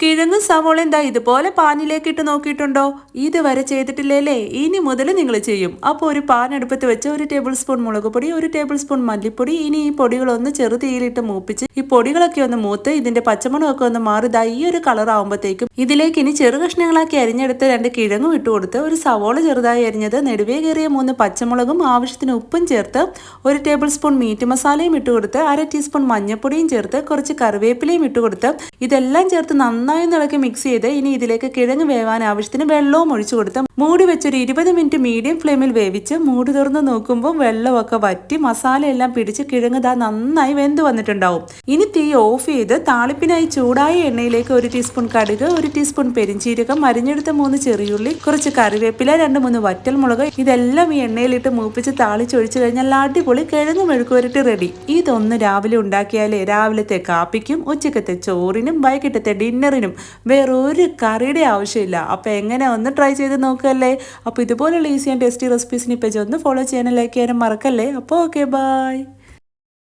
കിഴങ്ങും സവോളയും ദാ ഇതുപോലെ പാനിലേക്ക് ഇട്ട് നോക്കിയിട്ടുണ്ടോ? ഇതുവരെ ചെയ്തിട്ടില്ലേലേ? ഇനി മുതൽ നിങ്ങൾ ചെയ്യും. അപ്പോൾ ഒരു പാൻ അടുപ്പത്ത് വെച്ച് 1 ടേബിൾ സ്പൂൺ മുളക് പൊടി, 1 ടേബിൾ സ്പൂൺ മല്ലിപ്പൊടി. ഇനി ഈ പൊടികളൊന്ന് ചെറുതീയിലിട്ട് മൂപ്പിച്ച് ഈ പൊടികളൊക്കെ ഒന്ന് മൂത്ത് ഇതിന്റെ പച്ചമണമൊക്കെ ഒന്ന് മാറി ദാ ഈ ഒരു കളർ ആകുമ്പോഴത്തേക്കും ഇതിലേക്ക് ഇനി ചെറു കഷ്ണങ്ങളാക്കി അരിഞ്ഞെടുത്ത് 2 കിഴങ്ങും ഇട്ട് കൊടുത്ത്, ഒരു സവോള ചെറുതായി അരിഞ്ഞത്, നെടുവേ കയറിയ 3 പച്ചമുളകും, ആവശ്യത്തിന് ഉപ്പും ചേർത്ത് 1 ടേബിൾ സ്പൂൺ മീറ്റ് മസാലയും ഇട്ട് കൊടുത്ത്, 1/2 ടീസ്പൂൺ മഞ്ഞൾപ്പൊടിയും ചേർത്ത്, കുറച്ച് കറിവേപ്പിലയും ഇട്ട് കൊടുത്ത് ഇതെല്ലാം ചേർത്ത് നന്നായി ഇളക്കി മിക്സ് ചെയ്ത് ഇനി ഇതിലേക്ക് കിഴങ്ങ് വേവാൻ ആവശ്യത്തിന് വെള്ളവും ഒഴിച്ചു കൊടുത്ത് മൂടി വെച്ചൊരു 20 മിനിറ്റ് മീഡിയം ഫ്ലെയിമിൽ വേവിച്ച് മൂടി തുറന്ന് നോക്കുമ്പോൾ വെള്ളമൊക്കെ വറ്റി മസാലയെല്ലാം പിടിച്ച് കിഴങ്ങ് ദാ നന്നായി വെന്ത് വന്നിട്ടുണ്ടാവും. ഇനി തീ ഓഫ് ചെയ്ത് താളിപ്പിനായി ചൂടായ എണ്ണയിലേക്ക് 1 ടീസ്പൂൺ കടുക്, 1 ടീസ്പൂൺ പെരിഞ്ചീരകം, അരിഞ്ഞെടുത്ത 3 ചെറിയുള്ളി, കുറച്ച് കറിവേപ്പില, 2-3 വറ്റൽമുളക് ഇതെല്ലാം ഈ എണ്ണയിലിട്ട് മൂപ്പിച്ച് താളിച്ചൊഴിച്ചു കഴിഞ്ഞാൽ അടിപൊളി കിഴങ്ങ് മെഴുക്കുവരട്ടി റെഡി. ഇതൊന്ന് രാവിലെ ഉണ്ടാക്കിയാലേ രാവിലത്തെ കാപ്പിക്കും ഉച്ചക്കത്തെ ചോറിനും വൈകിട്ടത്തെ ഡിന്നറിനും വേറൊരു കറിയുടെ ആവശ്യമില്ല. അപ്പോൾ എങ്ങനെ ഒന്ന് ട്രൈ ചെയ്ത് നോക്കല്ലേ. അപ്പോൾ ഇതുപോലുള്ള ഈസി ആൻഡ് ടേസ്റ്റി റെസിപ്പീസിന് പേജ് ഒന്ന് ഫോളോ ചെയ്യാനും ലൈക്ക് ചെയ്യാനും മറക്കല്ലേ. അപ്പോൾ ഓക്കെ, ബൈ.